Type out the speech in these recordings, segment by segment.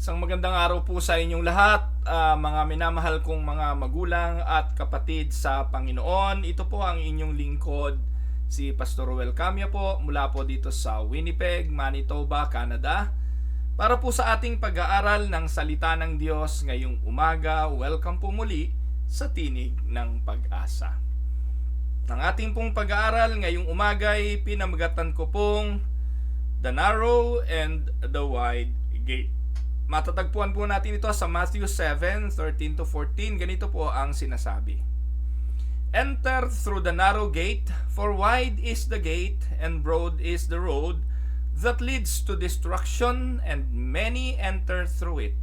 Isang magandang araw po sa inyong lahat, mga minamahal kong mga magulang at kapatid sa Panginoon. Ito po ang inyong lingkod, si Pastor Ruel Camia po, mula po dito sa Winnipeg, Manitoba, Canada. Para po sa ating pag-aaral ng Salita ng Diyos ngayong umaga, welcome po muli sa Tinig ng Pag-asa. Ang ating pong pag-aaral ngayong umaga ay pinamagatan ko pong The Narrow and the Wide Gate. Matatagpuan po natin ito sa Matthew 7:13-14. Ganito po ang sinasabi. Enter through the narrow gate, for wide is the gate and broad is the road that leads to destruction, and many enter through it.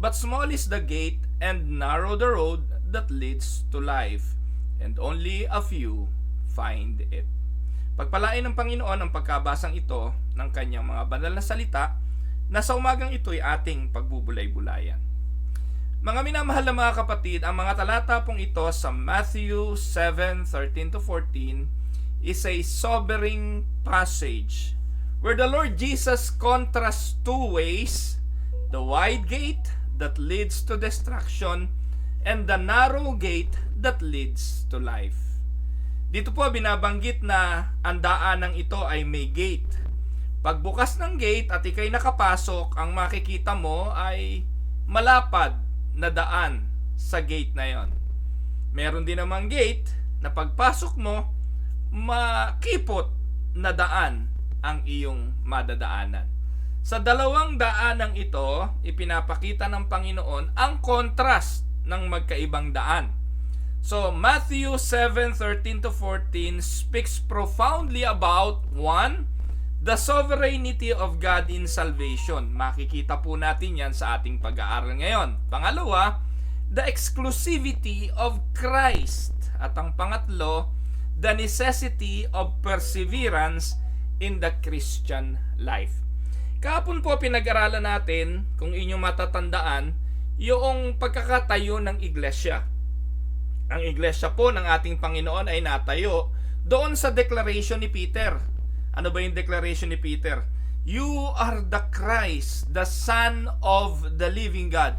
But small is the gate and narrow the road that leads to life, and only a few find it. Pagpalain ng Panginoon ang pagkabasang ito ng kanyang mga banal na salita na sa umagang ito ay ating pagbubulay-bulayan. Mga minamahal na mga kapatid, ang mga talata pong ito sa Matthew 7:13-14 is a sobering passage where the Lord Jesus contrasts two ways, the wide gate that leads to destruction and the narrow gate that leads to life. Dito po binabanggit na ang daanang ito ay may gate. Pagbukas ng gate at ikay nakapasok, ang makikita mo ay malapad na daan sa gate na yon. Meron din namang gate na pagpasok mo, makipot na daan ang iyong madadaanan. Sa dalawang daanang ito, ipinapakita ng Panginoon ang contrast ng magkaibang daan. So, Matthew 7:13-14 speaks profoundly about one, the sovereignty of God in salvation. Makikita po natin yan sa ating pag-aaral ngayon. Pangalawa, the exclusivity of Christ. At ang pangatlo, the necessity of perseverance in the Christian life. Kahapon po pinag-aralan natin, kung inyong matatandaan, yung pagkakatayo ng iglesia. Ang iglesia po ng ating Panginoon ay natayo doon sa declaration ni Peter. Ano ba yung declaration ni Peter? You are the Christ, the Son of the living God.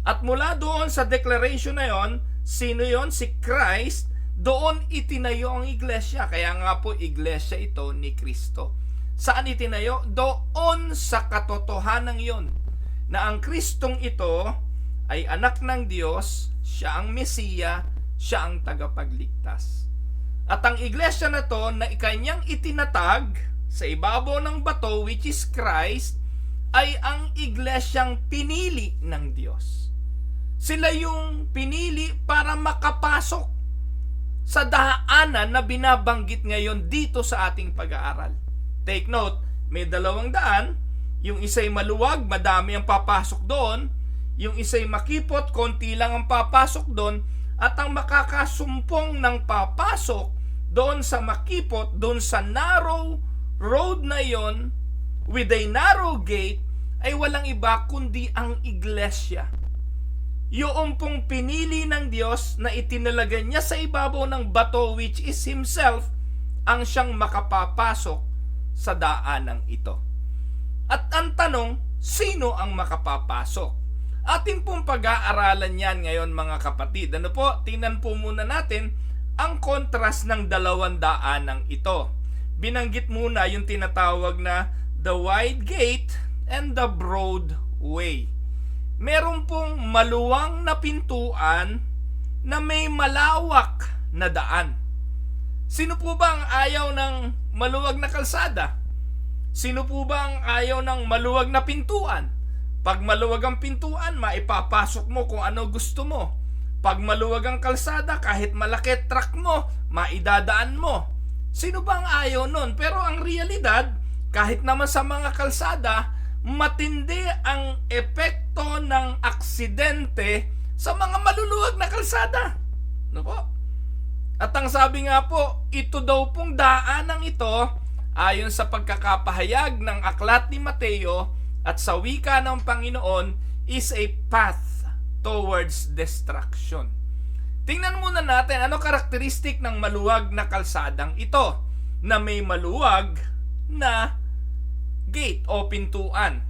At mula doon sa declaration na yon, sino yon? Si Christ. Doon itinayo ang iglesia. Kaya nga po iglesia ito ni Kristo. Saan itinayo? Doon sa katotohanan yon, na ang Kristong ito ay anak ng Diyos, siya ang Mesiya, siya ang tagapagligtas. At ang iglesia na to na ikanyang itinatag sa ibabaw ng bato, which is Christ, ay ang iglesyang pinili ng Diyos. Sila yung pinili para makapasok sa daanan na binabanggit ngayon dito sa ating pag-aaral. Take note, may dalawang daan. Yung isa'y maluwag, madami ang papasok doon. Yung isa'y makipot, konti lang ang papasok doon. At ang makakasumpong ng papasok doon sa makipot, doon sa narrow road na yon, with a narrow gate, ay walang iba kundi ang iglesia. Yung pong pinili ng Diyos na itinalaga niya sa ibabaw ng bato, which is Himself, ang siyang makapapasok sa daanang ito. At ang tanong, sino ang makapapasok? Ating pong pag-aaralan yan ngayon mga kapatid. Ano po? Tingnan po muna natin ang kontrast ng dalawang daanang ito. Binanggit muna yung tinatawag na the wide gate and the broad way. Meron pong maluwang na pintuan na may malawak na daan. Sino po ba ang ayaw ng maluwag na kalsada? Sino po ba ang ayaw ng maluwag na pintuan? Pag maluwag ang pintuan, maipapasok mo kung ano gusto mo. Pag maluwag ang kalsada, kahit malaki truck mo, maidadaan mo. Sino ba ang ayaw nun? Pero ang realidad, kahit naman sa mga kalsada, matindi ang epekto ng aksidente sa mga maluluwag na kalsada. Ano po? At ang sabi nga po, ito daw pong daanang ito, ayon sa pagkakapahayag ng aklat ni Mateo at sa wika ng Panginoon, is a path towards destruction. Tingnan muna natin ano karakteristik ng maluwag na kalsadang ito na may maluwag na gate o pintuan.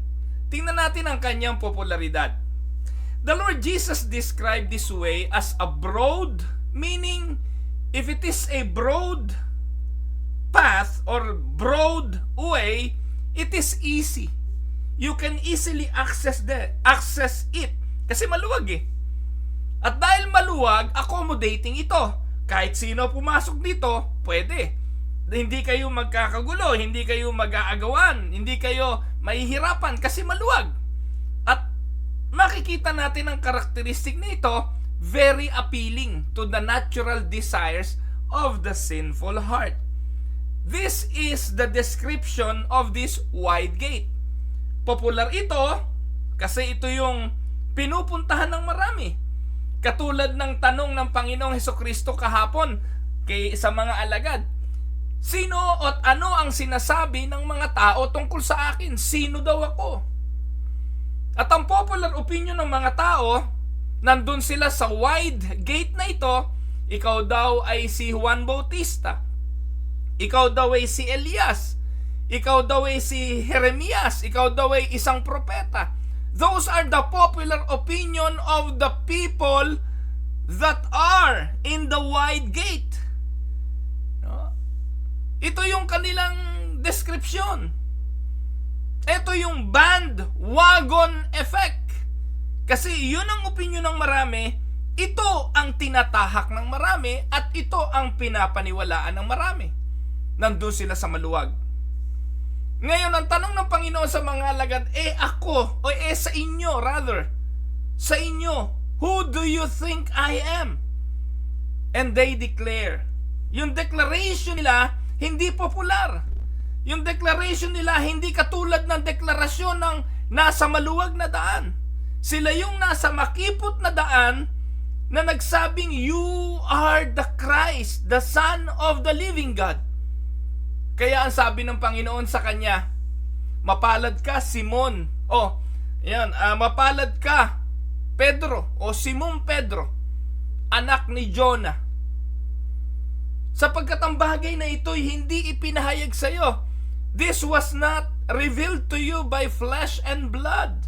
Tingnan natin ang kanyang popularidad. The Lord Jesus described this way as a broad, meaning if it is a broad path or broad way, it is easy. You can easily access it. Kasi maluwag eh. At dahil maluwag, accommodating ito. Kahit sino pumasok dito, pwede. Hindi kayo magkakagulo, hindi kayo mag-aagawan, hindi kayo mahihirapan kasi maluwag. At makikita natin ang karakteristik nito, very appealing to the natural desires of the sinful heart. This is the description of this wide gate. Popular ito kasi ito yung pinupuntahan ng marami. Katulad ng tanong ng Panginoong Hesukristo kahapon sa mga alagad. Sino at ano ang sinasabi ng mga tao tungkol sa akin? Sino daw ako? At ang popular opinion ng mga tao, nandun sila sa wide gate na ito, ikaw daw ay si Juan Bautista. Ikaw daw ay si Elias. Ikaw daw ay si Jeremias. Ikaw daw ay isang propeta. Those are the popular opinion of the people that are in the wide gate. No? Ito yung kanilang description. Ito yung bandwagon effect. Kasi yun ang opinion ng marami, ito ang tinatahak ng marami at ito ang pinapaniwalaan ng marami. Nandun sila sa maluwag. Ngayon, ang tanong ng Panginoon sa mga alagad, ako, o sa inyo, rather, sa inyo, who do you think I am? And they declare. Yung declaration nila, hindi popular. Yung declaration nila, hindi katulad ng deklarasyon ng nasa maluwag na daan. Sila yung nasa makipot na daan na nagsabing, you are the Christ, the Son of the living God. Kaya ang sabi ng Panginoon sa kanya, mapalad ka Simon. Mapalad ka Pedro o Simon Pedro, anak ni Jonah. Sapagkat ang bagay na ito'y hindi ipinahayag sa iyo. This was not revealed to you by flesh and blood.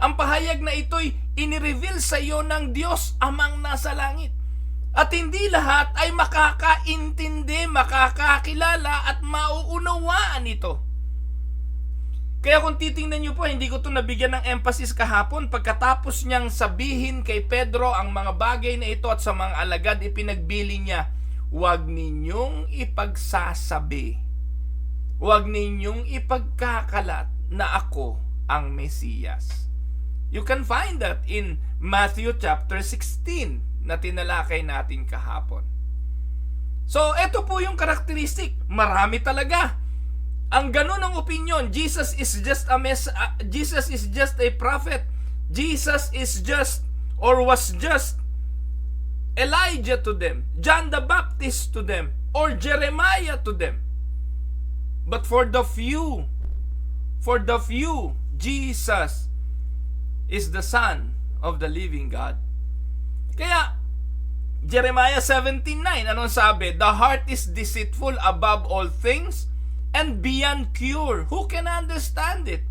Ang pahayag na ito'y inireveal sa iyo ng Diyos amang nasa langit. At hindi lahat ay makakaintindi, makakakilala at mauunawaan ito. Kaya kung titingnan nyo po, hindi ko ito nabigyan ng emphasis kahapon. Pagkatapos niyang sabihin kay Pedro ang mga bagay na ito at sa mga alagad, ipinagbili niya, huwag ninyong ipagsasabi, huwag ninyong ipagkakalat na ako ang Mesiyas. You can find that in Matthew chapter 16 na tinalakay natin kahapon. So, ito po yung karakteristik. Marami talaga. Ang ganun ang opinion, Jesus is just a prophet. Jesus is just or was just Elijah to them, John the Baptist to them, or Jeremiah to them. But for the few, Jesus is the Son of the living God. Kaya, Jeremiah 17:9, anong sabi? The heart is deceitful above all things and beyond cure. Who can understand it?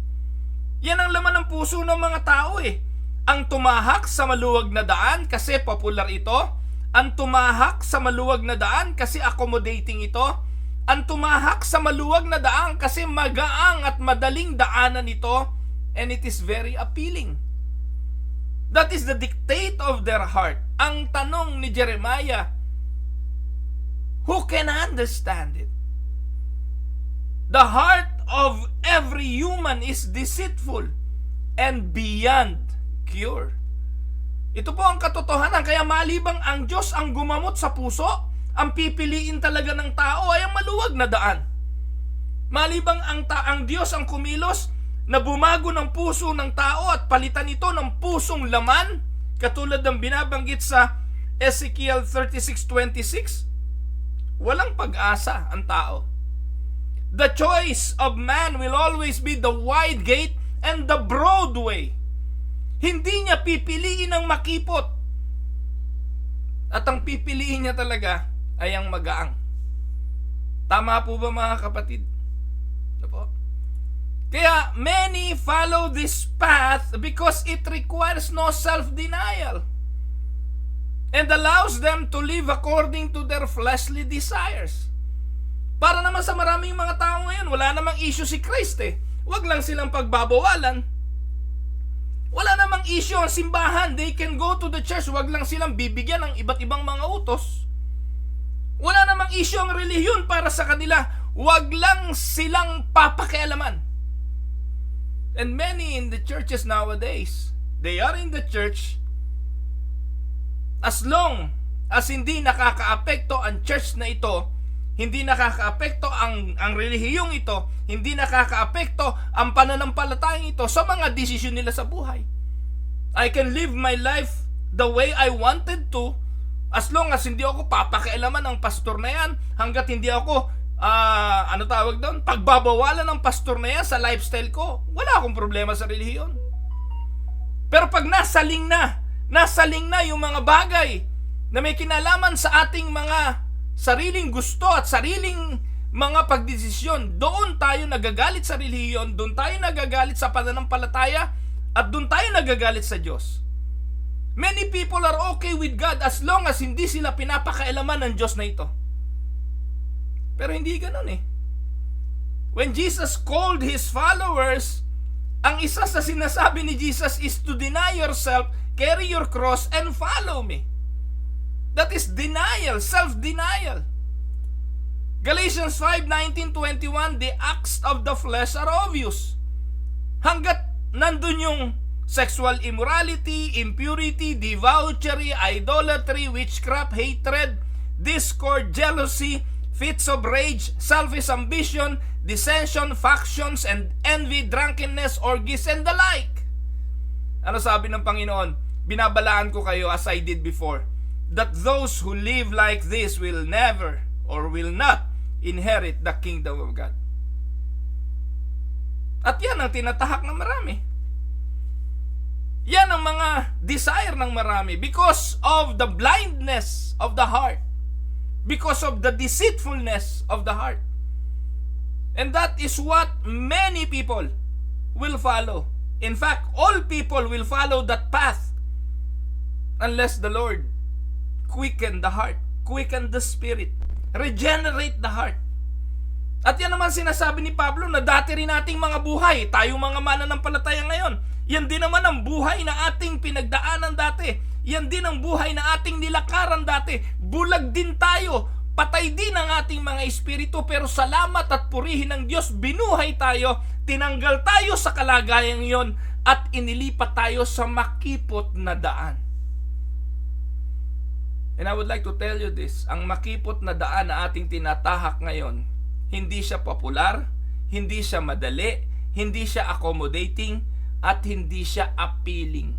Yan ang laman ng puso ng mga tao eh. Ang tumahak sa maluwag na daan kasi popular ito. Ang tumahak sa maluwag na daan kasi accommodating ito. Ang tumahak sa maluwag na daan kasi magaang at madaling daanan ito. And it is very appealing. That is the dictate of their heart. Ang tanong ni Jeremiah, who can understand it? The heart of every human is deceitful and beyond cure. Ito po ang katotohanan. Kaya malibang ang Diyos ang gumamot sa puso, ang pipiliin talaga ng tao ay ang maluwag na daan. Malibang ang Diyos ang kumilos na bumago ng puso ng tao at palitan ito ng pusong laman, katulad ng binabanggit sa Ezekiel 36:26, walang pag-asa ang tao. The choice of man will always be the wide gate and the broad way. Hindi niya pipiliin ang makipot. At ang pipiliin niya talaga ay ang magaang. Tama po ba mga kapatid? Ano po? Kaya many follow this path because it requires no self-denial and allows them to live according to their fleshly desires. Para naman sa maraming mga tao ngayon, wala namang issue si Christ eh. Huwag lang silang pagbabawalan. Wala namang issue ang simbahan. They can go to the church. Huwag lang silang bibigyan ng iba't ibang mga utos. Wala namang issue ang relihiyon para sa kanila. Huwag lang silang papakialaman. And many in the churches nowadays, they are in the church as long as hindi nakakaapekto ang church na ito, hindi nakakaapekto ang relihiyong ito, hindi nakakaapekto ang pananampalatayang ito sa mga desisyon nila sa buhay. I can live my life the way I wanted to as long as hindi ako papakialaman ng pastor na yan, hanggat hindi ako pagbabawalan ng pastor na yan sa lifestyle ko, wala akong problema sa relihiyon. Pero pag nasaling na yung mga bagay na may kinalaman sa ating mga sariling gusto at sariling mga pagdesisyon, doon tayo nagagalit sa relihiyon, doon tayo nagagalit sa pananampalataya, at doon tayo nagagalit sa Diyos. Many people are okay with God as long as hindi sila pinapakailaman ng Diyos na ito. Pero hindi ganun eh. When Jesus called His followers, ang isa sa sinasabi ni Jesus is to deny yourself, carry your cross, and follow me. That is denial, self-denial. Galatians 5:19-21, the acts of the flesh are obvious. Hanggat nandun yung sexual immorality, impurity, debauchery, idolatry, witchcraft, hatred, discord, jealousy, fits of rage, selfish ambition, dissension, factions, and envy, drunkenness, orgies, and the like. Ano sabi ng Panginoon? Binabalaan ko kayo as I did before, that those who live like this will never or will not inherit the kingdom of God. At yan ang tinatahak ng marami. Yan ang mga desire ng marami because of the blindness of the heart, because of the deceitfulness of the heart. And that is what many people will follow. In fact, all people will follow that path unless the Lord quicken the heart, quicken the spirit, regenerate the heart. At yan naman sinasabi ni Pablo na dati rin nating mga buhay, tayong mga mananampalataya ngayon, yan din naman ang buhay na ating pinagdaanan dati. Yan din ang buhay na ating nilakaran dati. Bulag din tayo, patay din ang ating mga espiritu, pero salamat at purihin ng Diyos, binuhay tayo, tinanggal tayo sa kalagayang yon, at inilipat tayo sa makipot na daan. And I would like to tell you this, ang makipot na daan na ating tinatahak ngayon, hindi siya popular, hindi siya madali, hindi siya accommodating, at hindi siya appealing.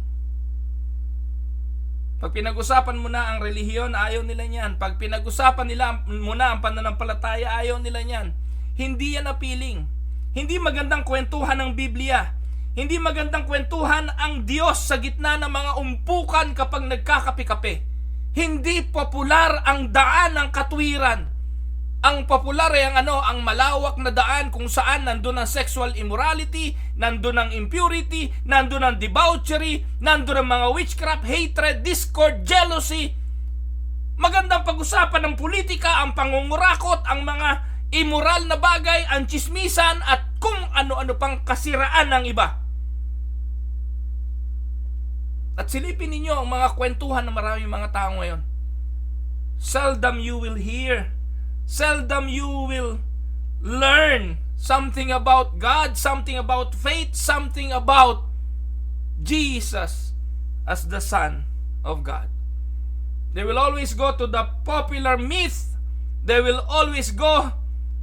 Pag pinag-usapan mo na ang relihiyon, ayaw nila niyan. Pag pinag-usapan nila mo na ang pananampalataya, ayaw nila niyan. Hindi yan appealing. Hindi magandang kwentuhan ng Biblia. Hindi magandang kwentuhan ang Diyos sa gitna ng mga umpukan kapag nagkakape-kape. Hindi popular ang daan ng katwiran. Ang popular ay ang malawak na daan kung saan nandun ang sexual immorality, nandun ang impurity, nandun ang debauchery, nandun ang mga witchcraft, hatred, discord, jealousy. Magandang pag-usapan ng politika, ang pangungurakot, ang mga immoral na bagay, ang chismisan, at kung ano-ano pang kasiraan ng iba. At silipin ninyo ang mga kwentuhan ng maraming mga tao ngayon. Seldom you will hear, seldom you will learn something about God, something about faith, something about Jesus as the Son of God. They will always go to the popular myth. They will always go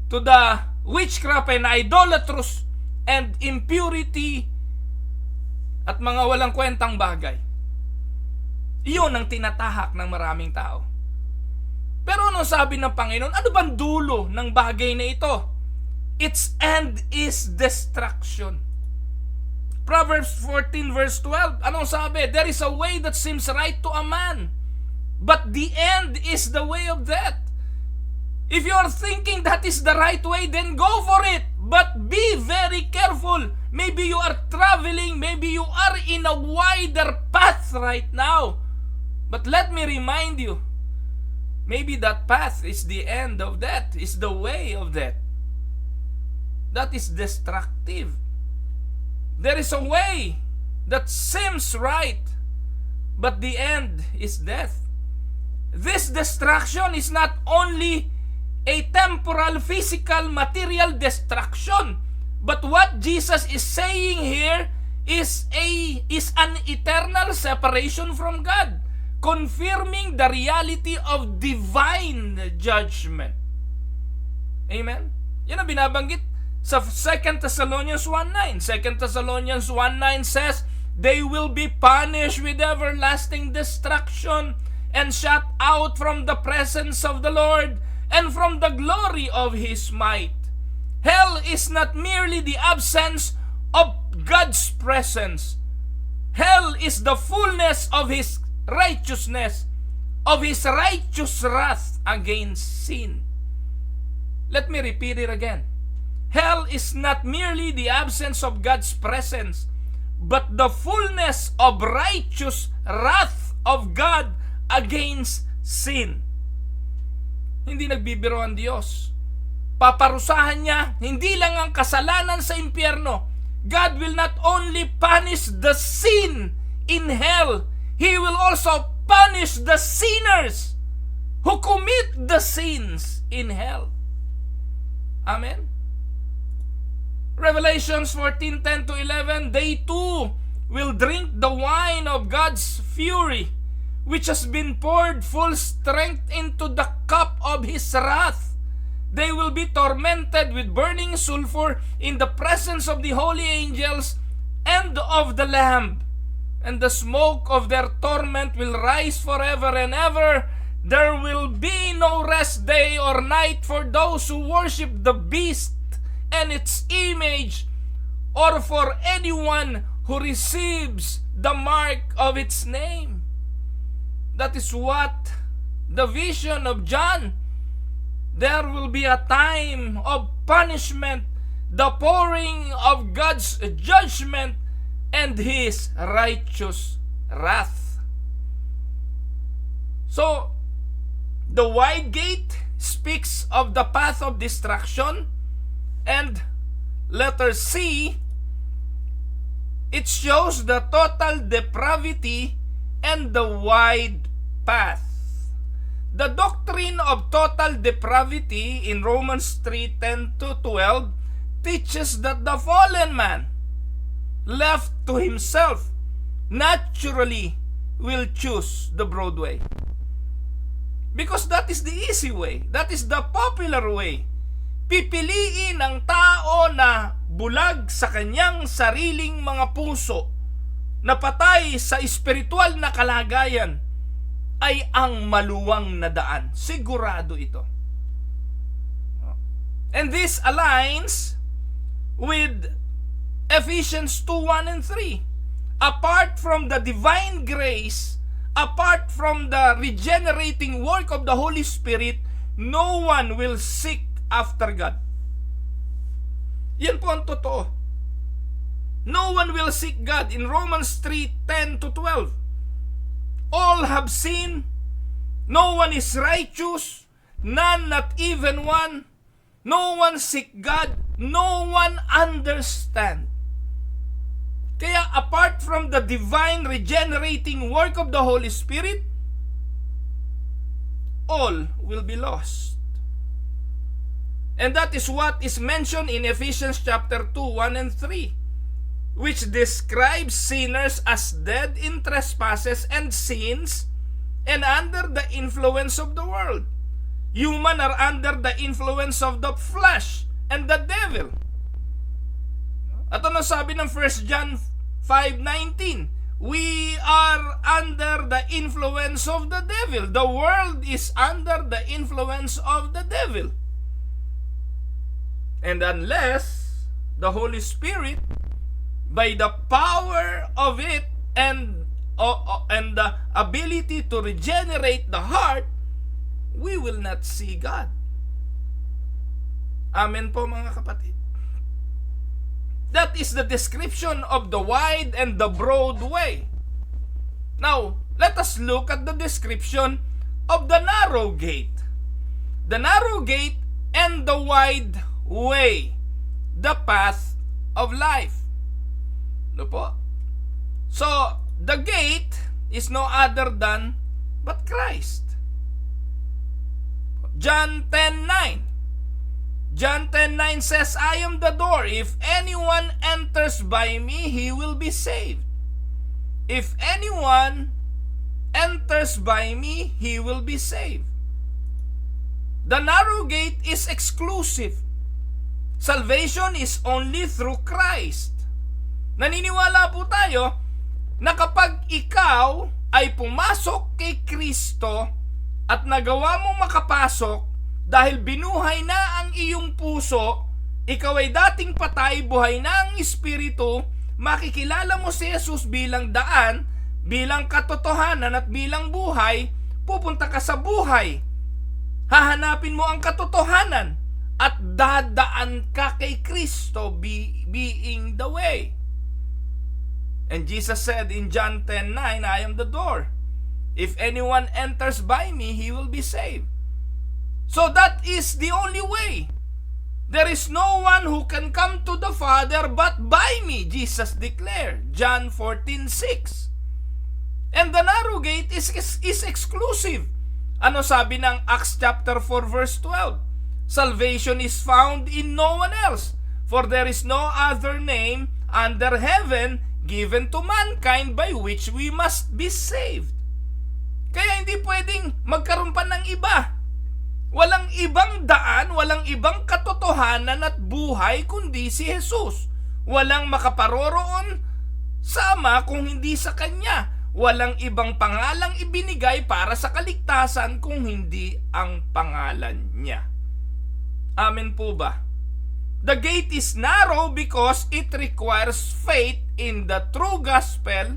to the witchcraft and idolatrous and impurity at mga walang kwentang bagay. Iyon ang tinatahak ng maraming tao. Pero ano sabi ng Panginoon? Ano bang dulo ng bagay na ito? Its end is destruction. Proverbs 14 verse 12. Anong sabi? There is a way that seems right to a man, but the end is the way of death. If you are thinking that is the right way, then go for it. But be very careful. Maybe you are traveling, maybe you are in a wider path right now. But let me remind you, maybe that path is the end of death, is the way of death. That is destructive. There is a way that seems right, but the end is death. This destruction is not only a temporal, physical, material destruction, but what Jesus is saying here is an eternal separation from God, confirming the reality of divine judgment. Amen? Yan ang binabanggit sa 2 Thessalonians 1:9. 2 Thessalonians 1:9 says, they will be punished with everlasting destruction and shut out from the presence of the Lord and from the glory of His might. Hell is not merely the absence of God's presence. Hell is the fullness of His righteousness, of His righteous wrath against sin. Let me repeat it again. Hell is not merely the absence of God's presence, but the fullness of righteous wrath of God against sin. Hindi nagbibiro ang Diyos. Paparusahan niya hindi lang ang kasalanan sa impyerno. God will not only punish the sin in hell, He will also punish the sinners who commit the sins in hell. Amen? Revelations 14:10-11, they too will drink the wine of God's fury, which has been poured full strength into the cup of His wrath. They will be tormented with burning sulfur in the presence of the holy angels and of the Lamb. And the smoke of their torment will rise forever and ever. There will be no rest day or night for those who worship the beast and its image, or for anyone who receives the mark of its name. That is what the vision of John. There will be a time of punishment, the pouring of God's judgment and His righteous wrath. So, the wide gate speaks of the path of destruction, and letter C, it shows the total depravity and the wide path. The doctrine of total depravity in Romans 3:10-12 teaches that the fallen man, left to himself, naturally will choose the broad way. Because that is the easy way. That is the popular way. Pipiliin ang tao na bulag sa kanyang sariling mga puso, na patay sa espiritual na kalagayan, ay ang maluwang na daan. Sigurado ito. And this aligns with Ephesians 2:1 and 3. Apart from the divine grace, apart from the regenerating work of the Holy Spirit, no one will seek after God. Yan po ang totoo. No one will seek God. In Romans 3:10-12, all have sinned, no one is righteous, none, not even one. No one seek God, no one understand. Kaya apart from the divine regenerating work of the Holy Spirit, all will be lost. And that is what is mentioned in Ephesians chapter 2:1 and 3, which describes sinners as dead in trespasses and sins and under the influence of the world. Human are under the influence of the flesh and the devil. At ano sabi ng 1 John 5:19? We are under the influence of the devil. The world is under the influence of the devil. And unless the Holy Spirit, by the power of it and the ability to regenerate the heart, we will not see God. Amen po mga kapatid. That is the description of the wide and the broad way. Now, let us look at the description of the narrow gate. The narrow gate and the wide way, the path of life. No po? So, the gate is no other than but Christ. John 10:9. John 10:9 says, I am the door. If anyone enters by me, he will be saved. If anyone enters by me, he will be saved. The narrow gate is exclusive. Salvation is only through Christ. Naniniwala po tayo na kapag ikaw ay pumasok kay Kristo at nagawa mong makapasok dahil binuhay na ang iyong puso, ikaw ay dating patay, buhay na ang Espiritu, makikilala mo si Jesus bilang daan, bilang katotohanan at bilang buhay, pupunta ka sa buhay. Hahanapin mo ang katotohanan at dadaan ka kay Kristo being the way. And Jesus said in John 10:9, I am the door. If anyone enters by me, he will be saved. So that is the only way. There is no one who can come to the Father but by me, Jesus declared, John 14:6. And the narrow gate is exclusive. Ano sabi ng Acts chapter 4 verse 12? Salvation is found in no one else, for there is no other name under heaven given to mankind by which we must be saved. Kaya hindi pwedeng magkaroon pa ng iba. Walang ibang daan, walang ibang katotohanan at buhay kundi si Jesus. Walang makaparoroon sa Ama kung hindi sa Kanya. Walang ibang pangalang ibinigay para sa kaligtasan kung hindi ang pangalan niya. Amen po ba? The gate is narrow because it requires faith in the true gospel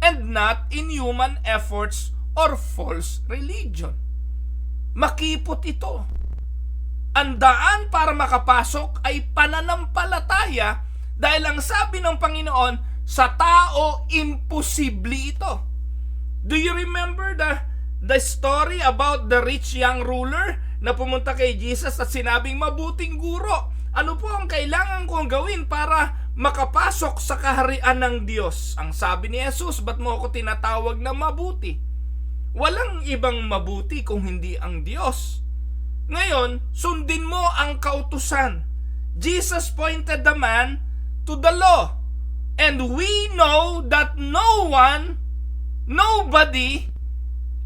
and not in human efforts or false religion. Makipot ito. Ang daan para makapasok ay pananampalataya dahil ang sabi ng Panginoon, sa tao, imposible ito. Do you remember the story about the rich young ruler na pumunta kay Jesus at sinabing, mabuting guro, ano po ang kailangan kong gawin para makapasok sa kaharian ng Diyos? Ang sabi ni Jesus, ba't mo ako tinatawag na mabuti? Walang ibang mabuti kung hindi ang Diyos. Ngayon, sundin mo ang kautusan. Jesus pointed the man to the law. And we know that nobody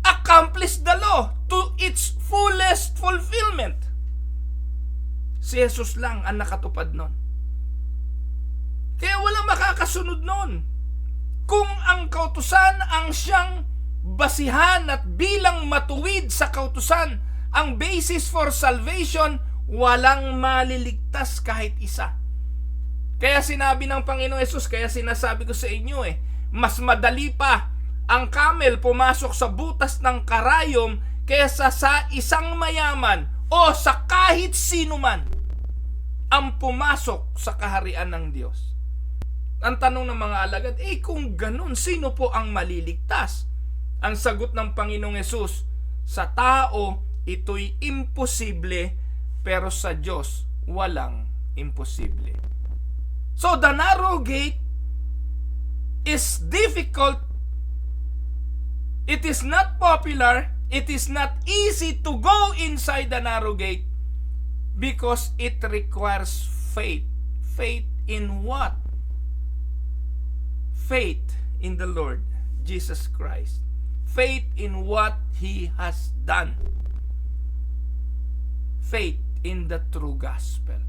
accomplished the law to its fullest fulfillment. Si Jesus lang ang nakatupad nun. Kaya walang makakasunod nun. Kung ang kautusan ang siyang basihan at bilang matuwid sa kautusan, ang basis for salvation, walang maliligtas kahit isa. Kaya sinabi ng Panginoon Hesus, kaya sinasabi ko sa inyo mas madali pa ang camel pumasok sa butas ng karayom kaysa sa isang mayaman o sa kahit sino man ang pumasok sa kaharian ng Diyos. Ang tanong ng mga alagad, kung ganun, sino po ang maliligtas? Ang sagot ng Panginoong Hesus, sa tao, ito'y imposible, pero sa Diyos, walang imposible. So the narrow gate is difficult. It is not popular. It is not easy to go inside the narrow gate because it requires faith. Faith in what? Faith in the Lord Jesus Christ. Faith in what He has done. Faith in the true gospel.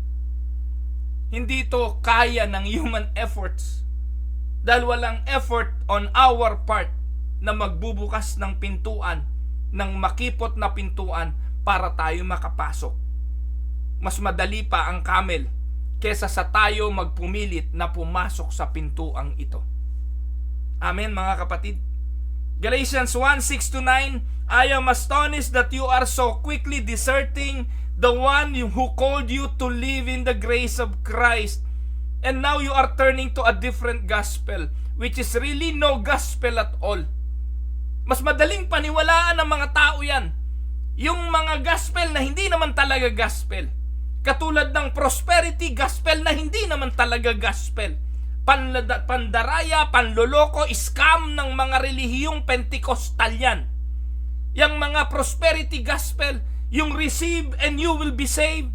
Hindi ito kaya ng human efforts dahil walang effort on our part na magbubukas ng pintuan, ng makipot na pintuan para tayo makapasok. Mas madali pa ang camel kesa sa tayo magpumilit na pumasok sa pintuang ito. Amen mga kapatid. Galatians 1:6-9, I am astonished that you are so quickly deserting the one who called you to live in the grace of Christ And now you are turning to a different gospel, which is really no gospel at all. Mas madaling paniwalaan ng mga tao yan. Yung mga gospel na hindi naman talaga gospel. Katulad ng prosperity gospel na hindi naman talaga gospel. Pandaraya, panloloko, scam ng mga relihiyong Pentecostal yan. Yung mga prosperity gospel, yung receive and you will be saved,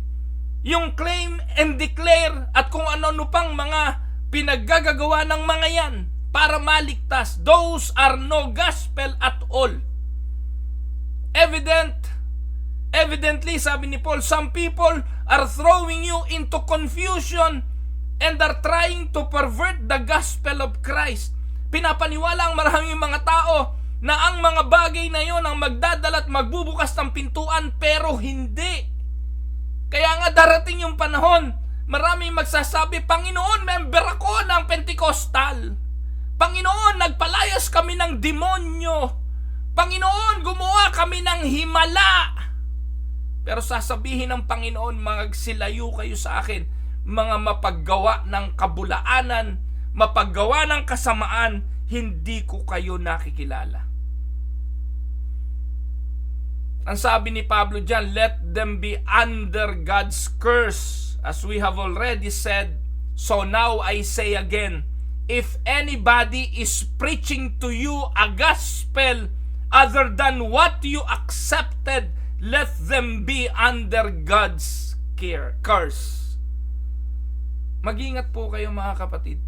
yung claim and declare at kung ano-ano pang mga pinaggagawa ng mga yan para maligtas, those are no gospel at all. Evidently, sabi ni Paul, some people are throwing you into confusion and are trying to pervert the gospel of Christ. Pinapaniwala ang maraming mga tao na ang mga bagay na yon ang magdadala at magbubukas ng pintuan, pero hindi. Kaya nga darating yung panahon, maraming magsasabi, Panginoon, member ako ng Pentecostal. Panginoon, nagpalayas kami ng demonyo. Panginoon, gumawa kami ng himala. Pero sasabihin ng Panginoon, magsilayo kayo sa akin, mga mapaggawa ng kabulaanan, mapaggawa ng kasamaan, hindi ko kayo nakikilala. Ang sabi ni Pablo dyan, let them be under God's curse. As we have already said, so now I say again, if anybody is preaching to you a gospel other than what you accepted, let them be under God's curse. Mag-ingat po kayo mga kapatid.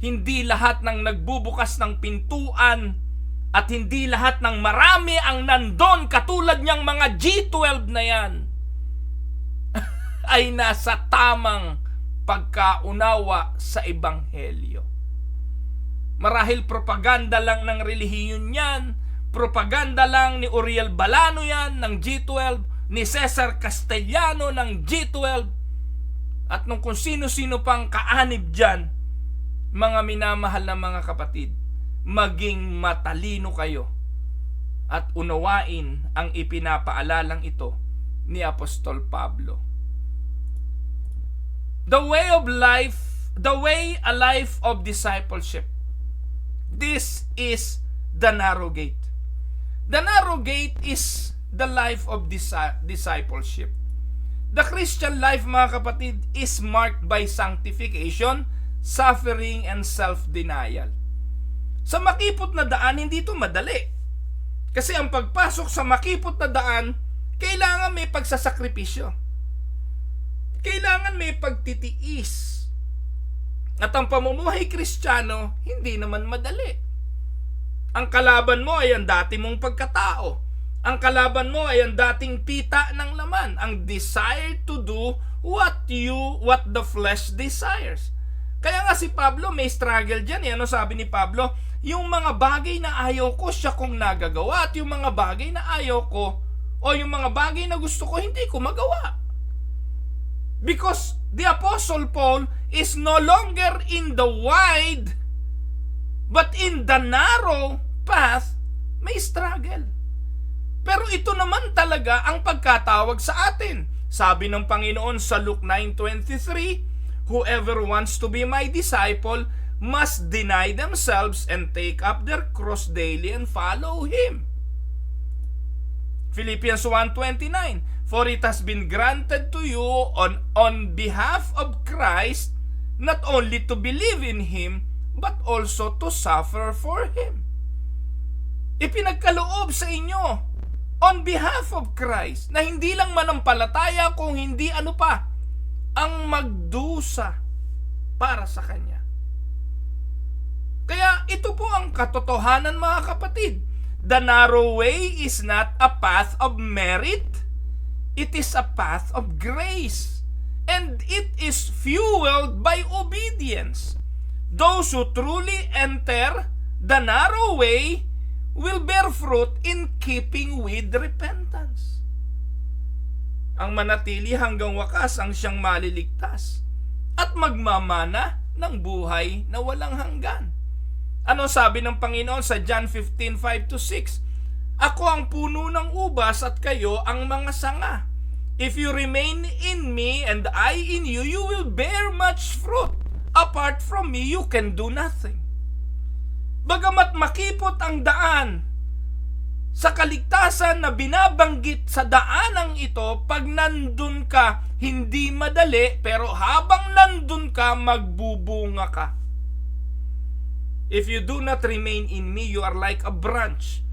Hindi lahat ng nagbubukas ng pintuan at hindi lahat ng marami ang nandun katulad niyang mga G12 na yan ay nasa tamang pagkaunawa sa Ebanghelyo. Marahil propaganda lang ng relihiyon yan, propaganda lang ni Uriel Balano yan ng G12, ni Cesar Castellano ng G12, at nung kung sino-sino pang kaanib dyan. Mga minamahal na mga kapatid, maging matalino kayo at unawain ang ipinapaalalang ito ni Apostol Pablo. The way a life of discipleship. This is the narrow gate. The narrow gate is the life of discipleship. The Christian life, mga kapatid, is marked by sanctification, suffering, and self-denial. Sa makipot na daan, hindi ito madali. Kasi ang pagpasok sa makipot na daan, kailangan may pagsasakripisyo. Kailangan may pagtitiis. At ang pamumuhay Kristiyano, hindi naman madali. Ang kalaban mo ay ang dati mong pagkatao. Ang kalaban mo ay ang dating pita ng laman. Ang desire to do what the flesh desires. Kaya nga si Pablo may struggle dyan. Ano sabi ni Pablo? Yung mga bagay na ayaw ko, siya kong nagagawa. At yung mga bagay na ayaw ko, o yung mga bagay na gusto ko, hindi ko magawa. Because the Apostle Paul is no longer in the wide, but in the narrow path, may struggle. Pero ito naman talaga ang pagkatawag sa atin. Sabi ng Panginoon sa Luke 9:23, whoever wants to be my disciple must deny themselves and take up their cross daily and follow Him. Philippians 1:29, for it has been granted to you on behalf of Christ not only to believe in Him, but also to suffer for Him. Ipinagkaloob sa inyo on behalf of Christ na hindi lang manampalataya kung hindi ano pa, ang magdusa para sa Kanya. Kaya ito po ang katotohanan, mga kapatid. The narrow way is not a path of merit. It is a path of grace. And it is fueled by obedience. Those who truly enter the narrow way will bear fruit in keeping with repentance. Ang manatili hanggang wakas ang siyang maliligtas at magmamana ng buhay na walang hanggan. Ano sabi ng Panginoon sa John 15:5-6? Ako ang puno ng ubas at kayo ang mga sanga. If you remain in me and I in you, you will bear much fruit. apart from me, you can do nothing. Bagamat makipot ang daan sa kaligtasan na binabanggit sa daanang ito, pag nandun ka, hindi madali, pero habang nandun ka, magbubunga ka. If you do not remain in me, you are like a branch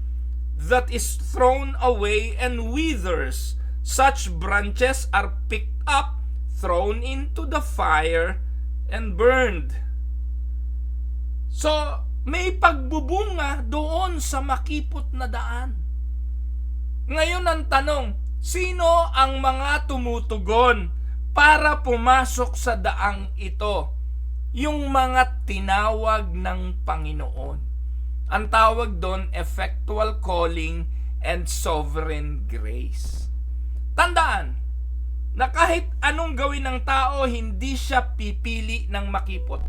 that is thrown away and withers. Such branches are picked up, thrown into the fire, and burned. So, may pagbubunga doon sa makipot na daan. Ngayon ang tanong, sino ang mga tumutugon para pumasok sa daang ito? Yung mga tinawag ng Panginoon. Ang tawag doon, effectual calling and sovereign grace. Tandaan na kahit anong gawin ng tao, hindi siya pipili ng makipot.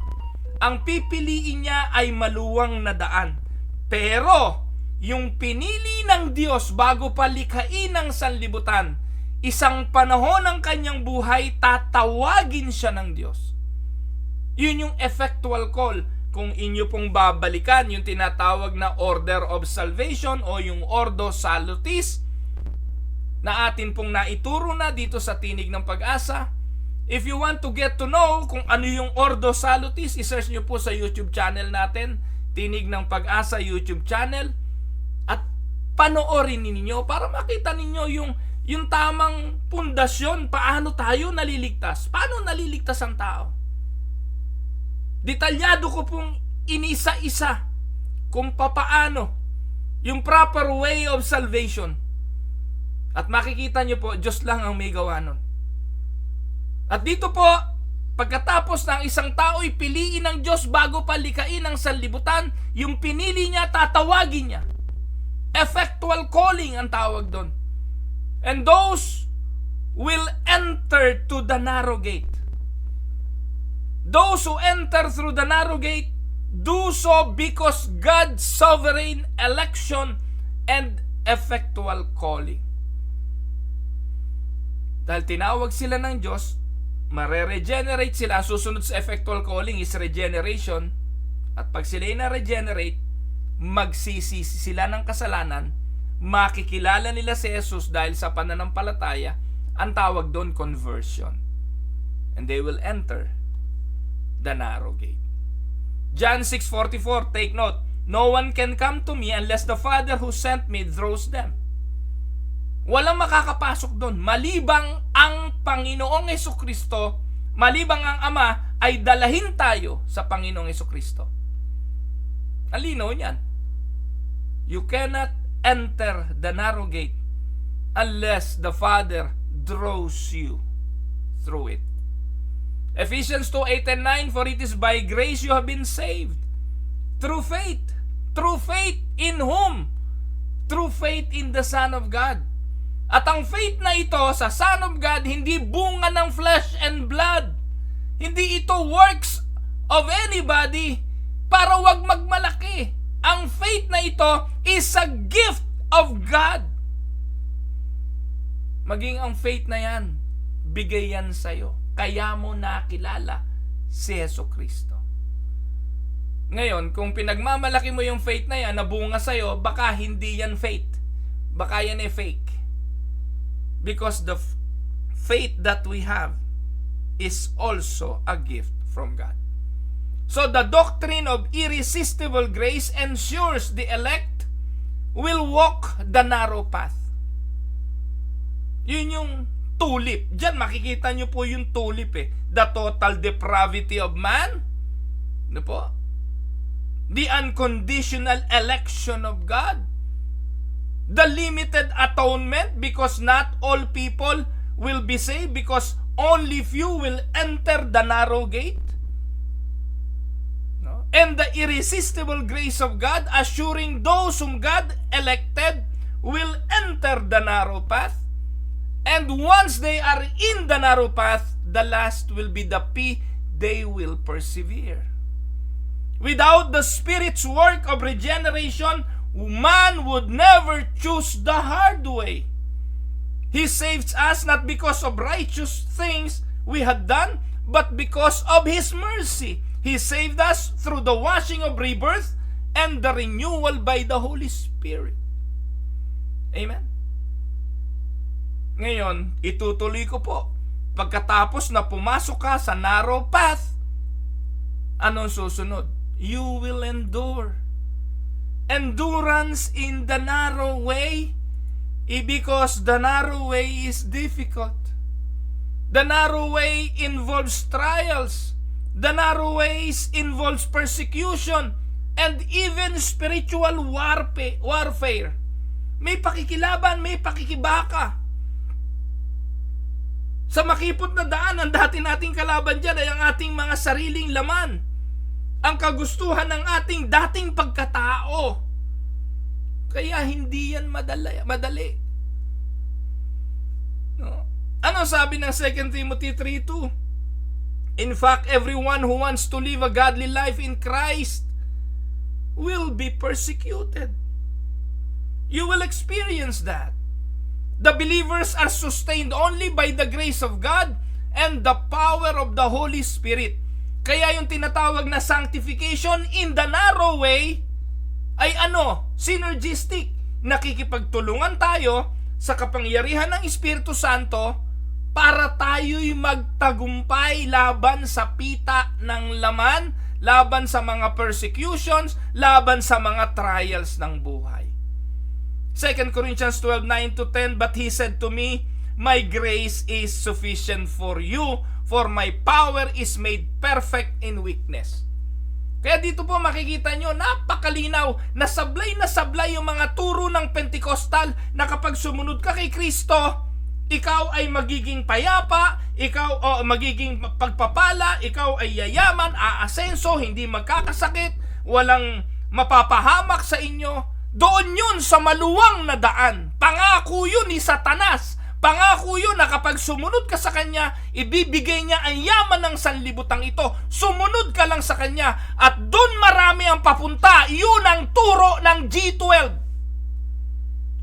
Ang pipiliin niya ay maluwang na daan. Pero, yung pinili ng Diyos bago palikhain ng sanlibutan, isang panahon ng kanyang buhay, tatawagin siya ng Diyos. Yun yung effectual call. Kung inyo pong babalikan yung tinatawag na order of salvation o yung ordo salutis na atin pong naituro na dito sa Tinig ng Pag-asa. If you want to get to know kung ano yung ordo salutis, isearch nyo po sa YouTube channel natin, Tinig ng Pag-asa YouTube channel, at panoorin ninyo para makita ninyo yung tamang pundasyon, paano tayo naliligtas, paano naliligtas ang tao. Detalyado ko pong inisa-isa kung papaano yung proper way of salvation. At makikita nyo po, Diyos lang ang may gawa nun. At dito po, pagkatapos ng isang tao ipiliin ng Diyos bago palikain ang sanlibutan, yung pinili niya, tatawagin niya. Effectual calling ang tawag doon. And those will enter to the narrow gate. Those who enter through the narrow gate do so because God's sovereign election and effectual calling. Dahil tinawag sila ng Diyos, mare-regenerate sila. Susunod sa effectual calling is regeneration. At pag sila na-regenerate, magsisisi sila ng kasalanan, makikilala nila si Jesus dahil sa pananampalataya. Ang tawag doon, conversion. And they will enter the narrow gate. John 6:44, take note, no one can come to me unless the Father who sent me draws them. Walang makakapasok doon malibang ang Panginoong Hesukristo, malibang ang Ama ay dalahin tayo sa Panginoong Hesukristo. Ang linaw niyan. You cannot enter the narrow gate unless the Father draws you through it. Ephesians 2:8 and 9, for it is by grace you have been saved. Through faith. Through faith in whom? Through faith in the Son of God. At ang faith na ito sa Son of God, hindi bunga ng flesh and blood. Hindi ito works of anybody para wag magmalaki. Ang faith na ito is a gift of God. Maging ang faith na yan, bigay yan sa'yo. Kaya mo nakilala si Hesukristo. Ngayon, kung pinagmamalaki mo yung faith na yan, nabunga sa'yo, baka hindi yan faith. Baka yan fake. Because the faith that we have is also a gift from God. So the doctrine of irresistible grace ensures the elect will walk the narrow path. Yun yung tulip. Diyan makikita nyo po yung tulip The total depravity of man. Ano po? The unconditional election of God. The limited atonement because not all people will be saved because only few will enter the narrow gate. No? And the irresistible grace of God assuring those whom God elected will enter the narrow path. And once they are in the narrow path, the last will be the P, they will persevere. Without the Spirit's work of regeneration, man would never choose the hard way. He saves us not because of righteous things we had done, but because of His mercy. He saved us through the washing of rebirth and the renewal by the Holy Spirit. Amen? Ngayon, itutuloy ko po. Pagkatapos na pumasok ka sa narrow path, anong susunod? You will endure. Endurance in the narrow way, because the narrow way is difficult. The narrow way involves trials. The narrow ways involves persecution and even spiritual warfare. May pakikilaban, may pakikibaka. Sa makipot na daan, ang dati nating kalaban dyan ay ang ating mga sariling laman. Ang kagustuhan ng ating dating pagkatao. Kaya hindi yan madali. No? Ano sabi ng 2 Timothy 3:2? In fact, everyone who wants to live a godly life in Christ will be persecuted. You will experience that. The believers are sustained only by the grace of God and the power of the Holy Spirit. Kaya yung tinatawag na sanctification in the narrow way ay synergistic. Nakikipagtulungan tayo sa kapangyarihan ng Espiritu Santo para tayo'y magtagumpay laban sa pita ng laman, laban sa mga persecutions, laban sa mga trials ng buhay. 2 Corinthians 12:9-10, But he said to me, My grace is sufficient for you, for my power is made perfect in weakness. Kaya dito po makikita nyo, napakalinaw, na sablay yung mga turo ng Pentecostal na kapag sumunod ka kay Kristo, ikaw ay magiging payapa, ikaw magiging pagpapala, ikaw ay yayaman, aasenso, hindi magkakasakit, walang mapapahamak sa inyo. Doon yun sa maluwang na daan. Pangako yun ni Satanas. Pangako yun na kapag sumunod ka sa kanya, ibibigay niya ang yaman ng sanlibutang ito. Sumunod ka lang sa kanya at doon marami ang papunta. Yun ang turo ng G12.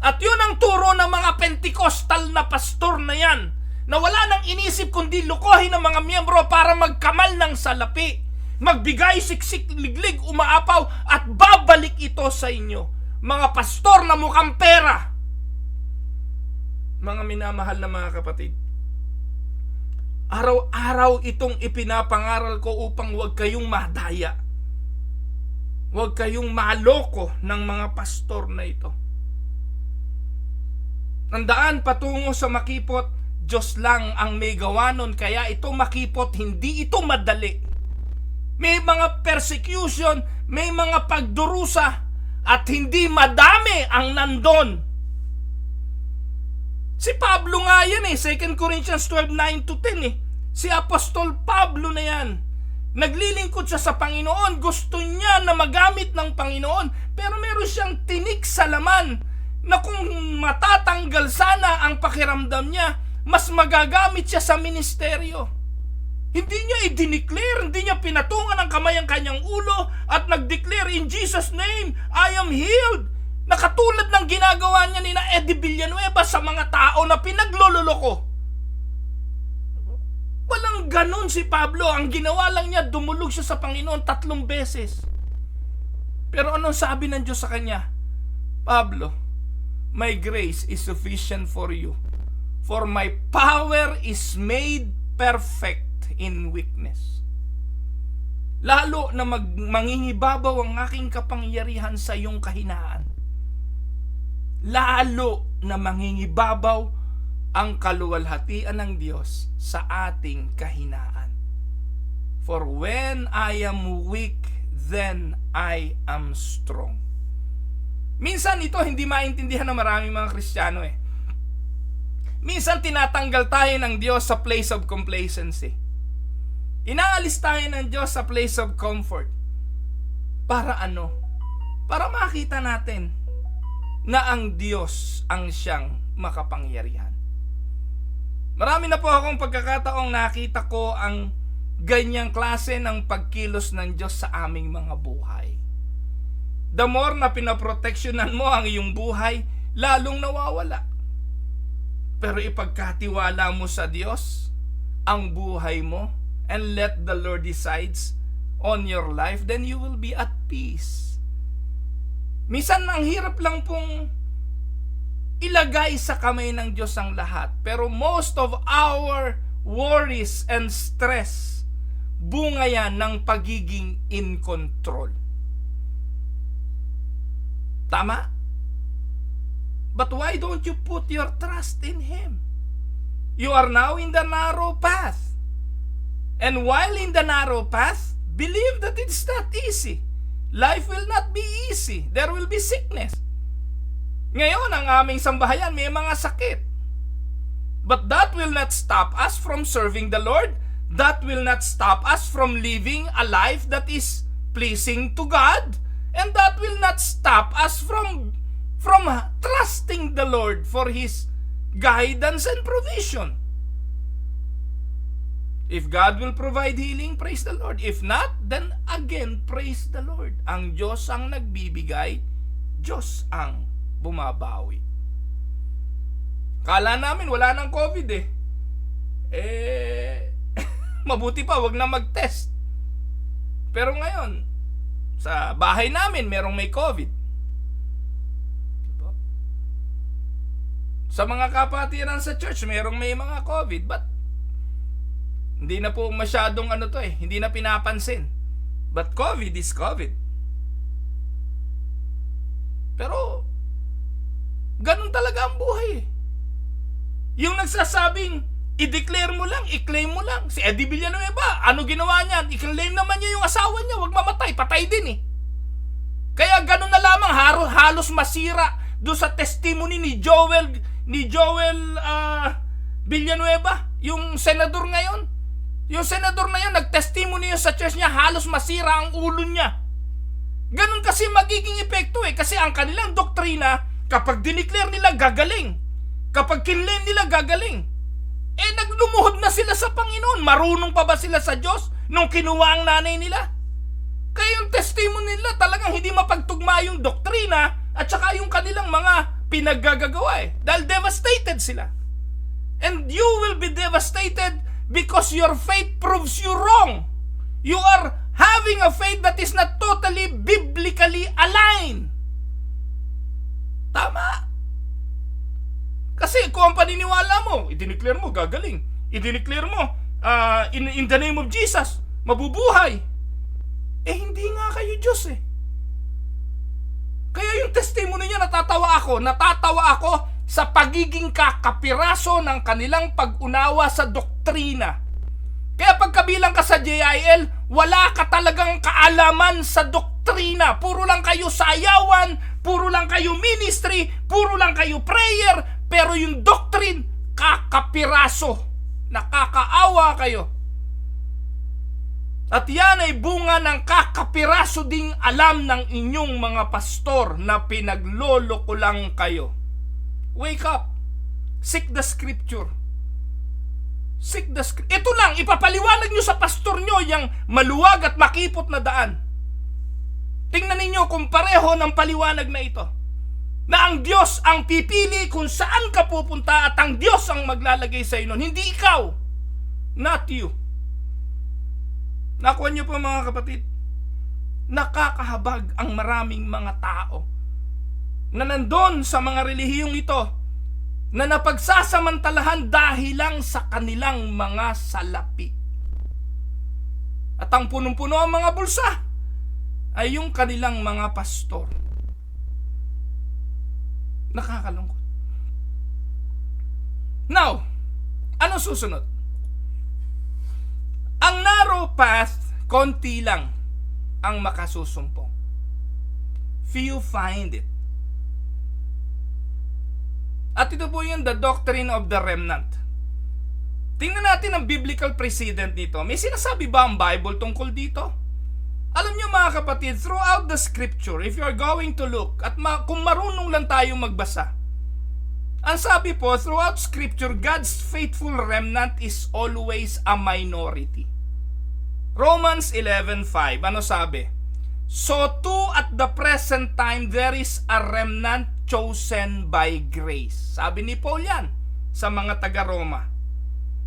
At yun ang turo ng mga Pentecostal na pastor na yan, na wala nang inisip kundi lukohin ng mga miyembro para magkamal ng salapi, magbigay siksik, liglig, umaapaw, at babalik ito sa inyo. Mga pastor na mukhang pera. Mga minamahal na mga kapatid, araw-araw itong ipinapangaral ko upang huwag kayong madaya. Huwag kayong maloko ng mga pastor na ito. Ang daan patungo sa makipot, Diyos lang ang may gawa nun. Kaya ito makipot, hindi ito madali. May mga persecution, may mga pagdurusa, at hindi madami ang nandon. Si Pablo nga yan 2 Corinthians 12:9-10 Si Apostol Pablo na yan. Naglilingkod siya sa Panginoon. Gusto niya na magamit ng Panginoon. Pero meron siyang tinik sa laman na kung matatanggal sana ang pakiramdam niya, mas magagamit siya sa ministeryo. Hindi niya i-declare, hindi niya pinatungan ng kamay ang kanyang ulo at nag-declare, In Jesus' name, I am healed. Nakatulad ng ginagawa niya ni Eddie Villanueva sa mga tao na pinaglololoko. Walang ganon si Pablo. Ang ginawa lang niya, dumulog siya sa Panginoon 3 beses. Pero anong sabi ng Diyos sa kanya? Pablo, My grace is sufficient for you, for my power is made perfect in weakness. Lalo na mangingibabaw ang aking kapangyarihan sa iyong kahinaan. Lalo na mangingibabaw ang kaluwalhatian ng Diyos sa ating kahinaan. For when I am weak, then I am strong. Minsan ito hindi maintindihan ng maraming mga Kristiyano Minsan tinatanggal tayo ng Diyos sa place of complacency. Inaalis tayo ng Diyos sa place of comfort. Para ano? Para makita natin na ang Diyos ang siyang makapangyarihan. Marami na po akong pagkakataong nakita ko ang ganyang klase ng pagkilos ng Diyos sa aming mga buhay. The more na pinaproteksyonan mo ang iyong buhay, lalong nawawala. Pero ipagkatiwala mo sa Diyos ang buhay mo and let the Lord decides on your life, then you will be at peace. Minsan ang hirap lang pong ilagay sa kamay ng Diyos ang lahat. Pero most of our worries and stress, bunga yan ng pagiging in control. Tama? But why don't you put your trust in Him? You are now in the narrow path. And while in the narrow path, believe that it's not easy. Life will not be easy. There will be sickness. Ngayon, ang aming sambahayan may mga sakit. But that will not stop us from serving the Lord. That will not stop us from living a life that is pleasing to God. And that will not stop us from trusting the Lord for His guidance and provision. If God will provide healing, praise the Lord. If not, then again, praise the Lord. Ang Diyos ang nagbibigay, Diyos ang bumabawi. Kala namin wala nang COVID mabuti pa wag na mag-test. Pero ngayon, sa bahay namin merong may COVID. Sa mga kapatiran sa church merong may mga COVID, but hindi na po masyadong hindi na pinapansin. But COVID is COVID. Pero ganun talaga ang buhay. Yung nagsasabing, i-declare mo lang, i-claim mo lang. Si Eddie Villanueva, ano ginawa niya? I-claim naman niya yung asawa niya, wag mamatay, patay din Kaya ganun na lamang, halos masira doon sa testimony ni Joel Villanueva, yung senador ngayon. Yung senador na yan, nag-testimony sa church niya, halos masira ang ulo niya. Ganun kasi magiging epekto kasi ang kanilang doktrina, kapag dineclare nila, gagaling. Kapag kinlaim nila, gagaling. Naglumuhod na sila sa Panginoon. Marunong pa ba sila sa Diyos nung kinuha ang nanay nila? Kaya yung testimony nila talagang hindi mapagtugma yung doktrina at saka yung kanilang mga pinaggagawa dahil devastated sila. And you will be devastated because your faith proves you wrong. You are having a faith that is not totally biblically aligned. Tama. Kasi kung ang paniniwala mo, i-declare mo, gagaling. I-declare mo, in the name of Jesus, mabubuhay. Hindi nga kayo Diyos Kaya yung testimony niya, natatawa ako sa pagiging kakapiraso ng kanilang pag-unawa sa doktrina. Kaya pagkabilang ka sa JIL, wala ka talagang kaalaman sa doktrina. Puro lang kayo sayawan, puro lang kayo ministry, puro lang kayo prayer, pero yung doctrine, kakapiraso. Nakakaawa kayo. At yan ay bunga ng kakapiraso ding alam ng inyong mga pastor na pinagloloko lang kayo. Wake up. Seek the scripture. Seek the scripture. Ito lang, ipapaliwanag nyo sa pastor nyo yung maluwag at makipot na daan. Tingnan ninyo kung pareho ng paliwanag na ito. Na ang Diyos ang pipili kung saan ka pupunta at ang Diyos ang maglalagay sa iyo nun. Hindi ikaw. Not you. Nakuha niyo po mga kapatid. Nakakahabag ang maraming mga tao na nandun sa mga relihiyong ito na napagsasamantalahan dahil lang sa kanilang mga salapi. At ang punong-puno ang mga bulsa ay yung kanilang mga pastor. Nakakalungkot. Now, ano susunod? Ang narrow path, konti lang ang makasusumpong. Few find it. At ito po yung the doctrine of the remnant. Tingnan natin ang biblical precedent nito. May sinasabi ba ang Bible tungkol dito? Alam niyo mga kapatid, throughout the scripture, if you are going to look, at kung marunong lang tayo magbasa, ang sabi po, throughout scripture, God's faithful remnant is always a minority. Romans 11:5, ano sabi? So too at the present time, there is a remnant chosen by grace. Sabi ni Paul yan sa mga taga-Roma.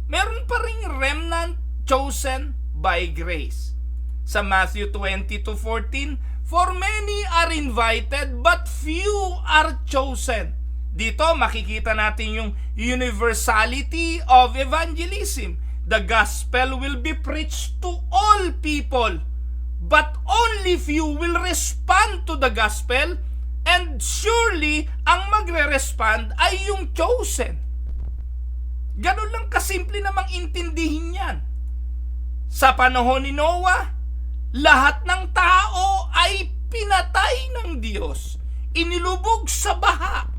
Meron pa ring remnant chosen by grace. sa Matthew 20:14, "For many are invited, but few are chosen." Dito makikita natin yung universality of evangelism. The gospel will be preached to all people, but only few will respond to the gospel, and surely ang magre-respond ay yung chosen. Ganun lang kasimple namang intindihin yan. Sa panahon ni Noah, lahat ng tao ay pinatay ng Diyos, inilubog sa baha,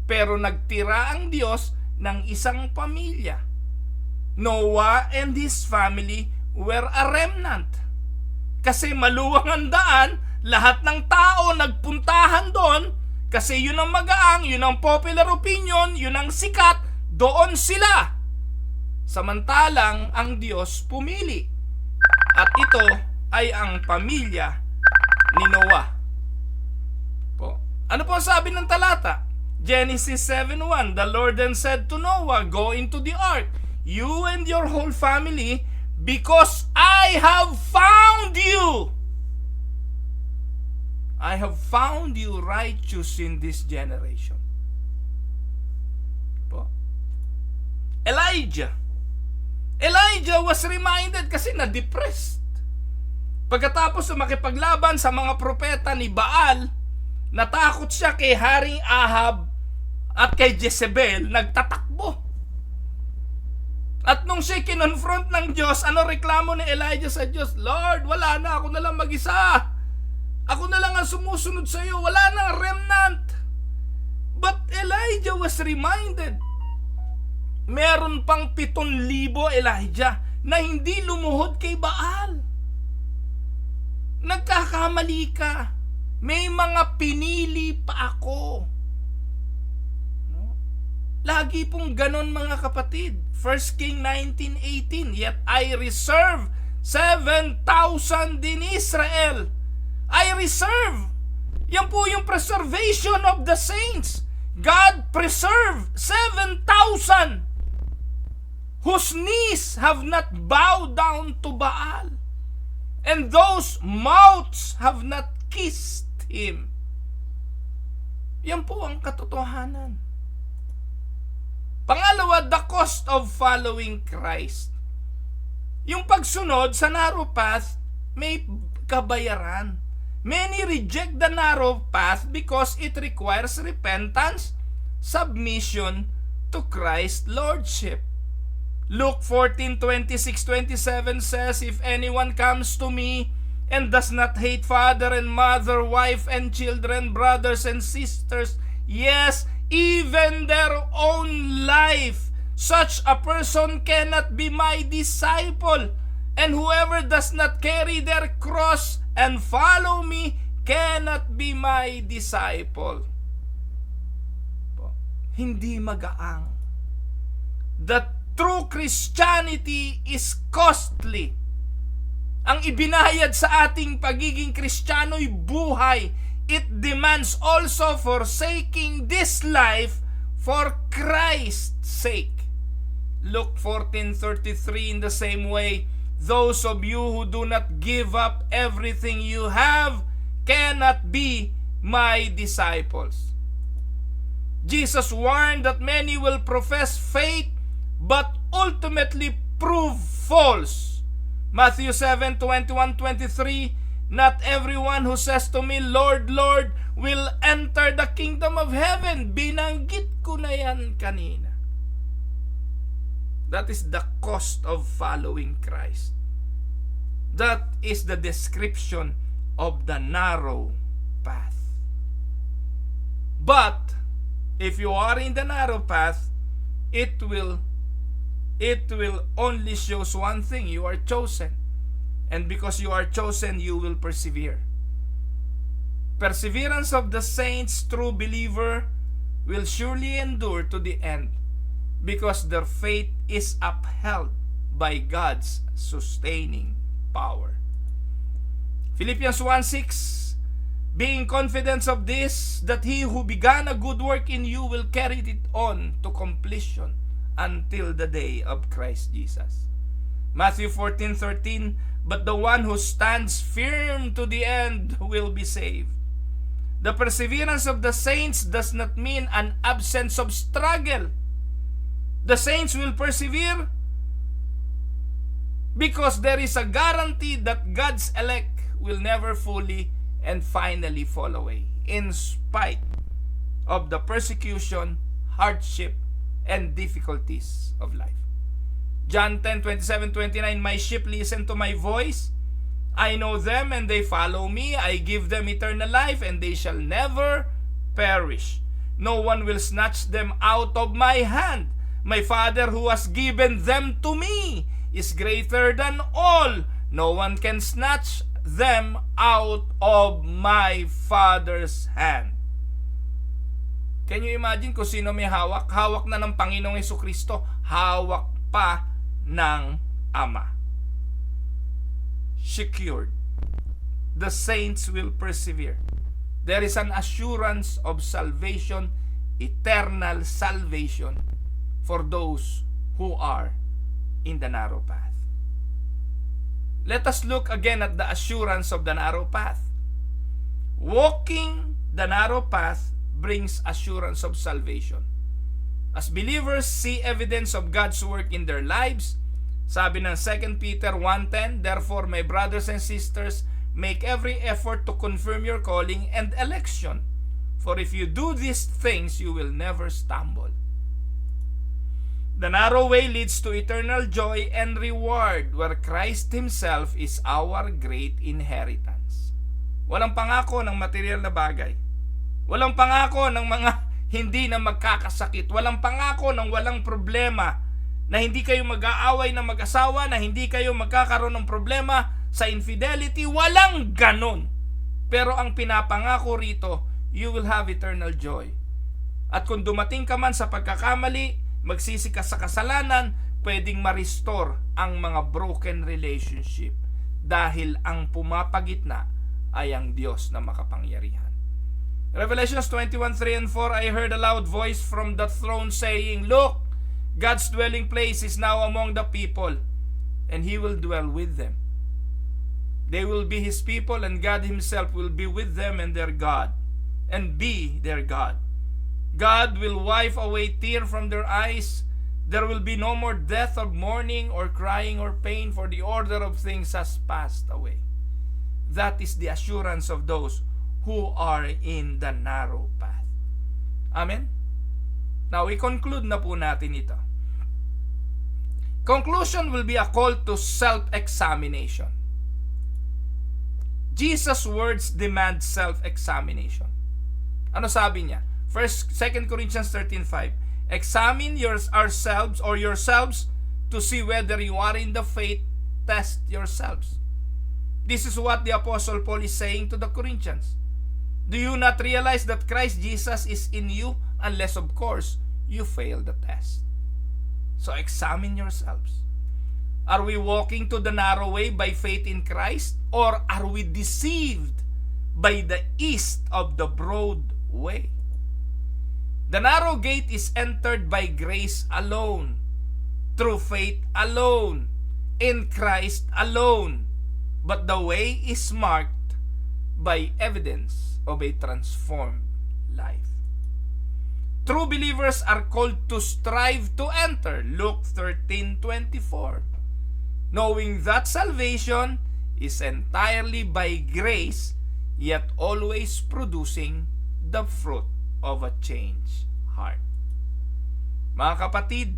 pero nagtira ang Diyos ng isang pamilya. Noah and his family were a remnant. Kasi maluwang ang daan, lahat ng tao nagpuntahan doon, kasi yun ang magaang, yun ang popular opinion, yun ang sikat, doon sila. Samantalang ang Diyos pumili. At ito ay ang pamilya ni Noah. Po. Ano po ang sabi ng talata? Genesis 7:1, "The Lord then said to Noah, Go into the ark, you and your whole family, because I have found you. I have found you righteous in this generation." Po. Elijah was reminded kasi na-depressed. Pagkatapos na makipaglaban sa mga propeta ni Baal, natakot siya kay Haring Ahab at kay Jezebel, nagtatakbo. At nung siya kinonfront ng Diyos, ano reklamo ni Elijah sa Diyos? "Lord, wala na, ako na lang mag-isa. Ako na lang ang sumusunod sa iyo, wala na remnant." But Elijah was reminded, meron pang 7,000 Elijah na hindi lumuhod kay Baal. Nagkakamali ka. May mga pinili pa ako. No? Lagi pong ganon mga kapatid. 1 King 19:18, "Yet I reserve 7,000 in Israel." I reserve. Yan po yung preservation of the saints. God preserved 7,000 whose knees have not bowed down to Baal, and those mouths have not kissed him. Yan po ang katotohanan. Pangalawa, the cost of following Christ. Yung pagsunod sa narrow path, may kabayaran. Many reject the narrow path because it requires repentance, submission to Christ's lordship. Luke 14:26-27 says, "If anyone comes to me and does not hate father and mother, wife and children, brothers and sisters, yes, even their own life, such a person cannot be my disciple. And whoever does not carry their cross and follow me cannot be my disciple." Hindi magaang. The true Christianity is costly. Ang ibinayad sa ating pagiging Kristiyano'y buhay. It demands also forsaking this life for Christ's sake. Luke 14:33, in the same way, those of you who do not give up everything you have cannot be my disciples. Jesus warned that many will profess faith but ultimately prove false. Matthew 7:21-23, "Not everyone who says to me, Lord, Lord, will enter the kingdom of heaven." Binanggit ko na yan kanina. That is the cost of following Christ. That is the description of the narrow path. But if you are in the narrow path, it will only shows one thing: you are chosen. And because you are chosen, you will persevere. Perseverance of the saints, true believer, will surely endure to the end, because their faith is upheld by God's sustaining power. Philippians 1:6, "Being confident of this, that he who began a good work in you will carry it on to completion until the day of Christ Jesus." Matthew 14:13, but the one who stands firm to the end will be saved. The perseverance of the saints does not mean an absence of struggle. The saints will persevere because there is a guarantee that God's elect will never fully and finally fall away in spite of the persecution, hardship, and difficulties of life. John 10:27-29, my sheep listen to my voice. I know them and they follow me. I give them eternal life and they shall never perish. No one will snatch them out of my hand. My Father who has given them to me is greater than all. No one can snatch them out of my Father's hand. Can you imagine kung sino may hawak? Hawak na ng Panginoong Jesucristo. Hawak pa ng Ama. Secured. The saints will persevere. There is an assurance of salvation, eternal salvation for those who are in the narrow path. Let us look again at the assurance of the narrow path. Walking the narrow path brings assurance of salvation. As believers see evidence of God's work in their lives, sabi ng 2 Peter 1:10, therefore my brothers and sisters, make every effort to confirm your calling and election. For if you do these things, you will never stumble. The narrow way leads to eternal joy and reward, where Christ Himself is our great inheritance. Walang pangako ng material na bagay. Walang pangako ng mga hindi na magkakasakit. Walang pangako ng walang problema, na hindi kayo mag-aaway na mag-asawa, na hindi kayo magkakaroon ng problema sa infidelity. Walang ganon. Pero ang pinapangako rito, you will have eternal joy. At kung dumating ka man sa pagkakamali, magsisi ka sa kasalanan, pwedeng ma-restore ang mga broken relationship dahil ang pumapagitna ay ang Diyos na makapangyarihan. Revelations 21:3-4, I heard a loud voice from the throne saying, look, God's dwelling place is now among the people, and He will dwell with them. They will be His people, and God Himself will be with them and their God, and be their God. God will wipe away tears from their eyes. There will be no more death or mourning or crying or pain, for the order of things has passed away. That is the assurance of those who are in the narrow path. Amen? Now, i-conclude na po natin ito. Conclusion will be a call to self-examination. Jesus' words demand self-examination. Ano sabi niya? 2 Corinthians 13:5, examine ourselves or yourselves to see whether you are in the faith. Test yourselves. This is what the Apostle Paul is saying to the Corinthians. Do you not realize that Christ Jesus is in you, unless of course you fail the test? So examine yourselves. Are we walking to the narrow way by faith in Christ, or are we deceived by the east of the broad way? The narrow gate is entered by grace alone, through faith alone, in Christ alone. But the way is marked by evidence of a transformed life. True believers are called to strive to enter, Luke 13:24, knowing that salvation is entirely by grace, yet always producing the fruit of a changed heart. Mga kapatid,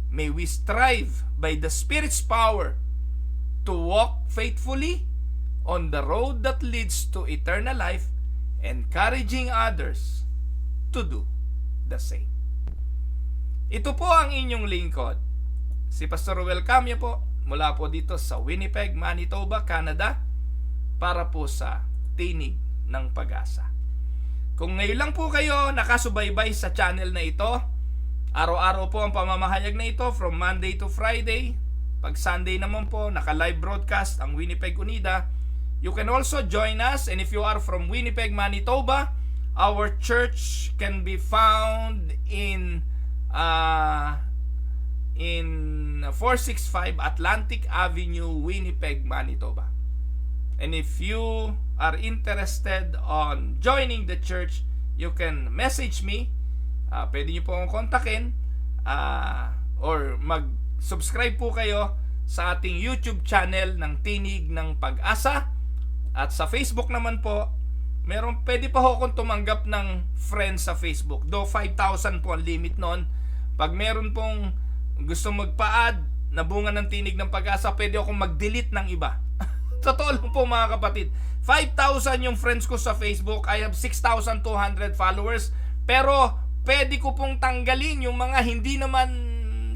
may we strive by the Spirit's power to walk faithfully on the road that leads to eternal life, encouraging others to do the same. Ito po ang inyong lingkod, si Pastor Ruel Camia po, mula po dito sa Winnipeg, Manitoba, Canada, para po sa Tinig ng Pag-asa. Kung ngayon lang po kayo nakasubaybay sa channel na ito, araw-araw po ang pamamahayag na ito from Monday to Friday. Pag Sunday naman po, naka-live broadcast ang Winnipeg Unida. You can also join us, and if you are from Winnipeg, Manitoba, our church can be found in in 465 Atlantic Avenue, Winnipeg, Manitoba. And if you are interested on joining the church, you can message me. Pwede nyo po akong kontakin, or mag-subscribe po kayo sa ating YouTube channel ng Tinig ng Pag-asa. At sa Facebook naman po, pwede pa ho akong tumanggap ng friends sa Facebook. Though 5,000 po ang limit noon. Pag meron pong gusto magpa-add na bunga ng Tinig ng Pag-asa, pwede akong mag-delete ng iba. Totoo lang po mga kapatid. 5,000 yung friends ko sa Facebook. I have 6,200 followers. Pero pwede ko pong tanggalin yung mga hindi naman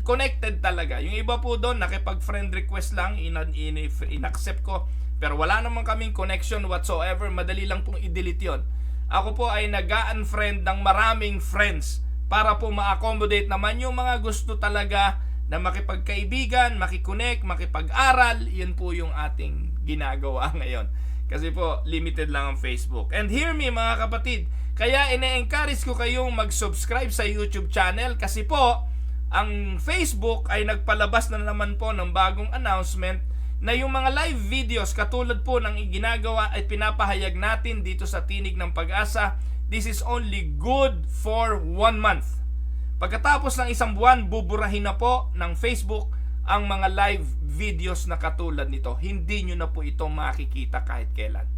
connected talaga. Yung iba po doon, nakipag-friend request lang, in-accept ko. Pero wala naman kaming connection whatsoever. Madali lang pong i-delete yon. Ako po ay nag-unfriend ng maraming friends para po ma-accommodate naman yung mga gusto talaga na makipagkaibigan, makikonnect, makipag-aral. Yun po yung ating ginagawa ngayon. Kasi po, limited lang ang Facebook. And hear me mga kapatid, kaya ine-encourage ko kayong mag-subscribe sa YouTube channel kasi po, ang Facebook ay nagpalabas na naman po ng bagong announcement na yung mga live videos katulad po ng ginagawa at pinapahayag natin dito sa Tinig ng Pag-asa, this is only good for 1 month. Pagkatapos ng isang buwan, buburahin na po ng Facebook ang mga live videos na katulad nito. Hindi nyo na po ito makikita kahit kailan.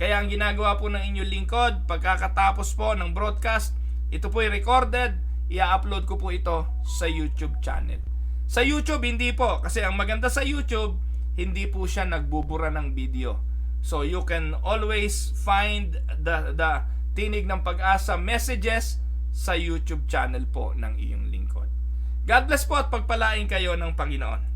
Kaya ang ginagawa po ng inyong lingkod, pagkakatapos po ng broadcast, ito po ay recorded, i-upload ko po ito sa YouTube channel. Sa YouTube, hindi po. Kasi ang maganda sa YouTube, hindi po siya nagbubura ng video. So you can always find the Tinig ng Pag-asa messages sa YouTube channel po ng iyong lingkod. God bless po at pagpalain kayo ng Panginoon.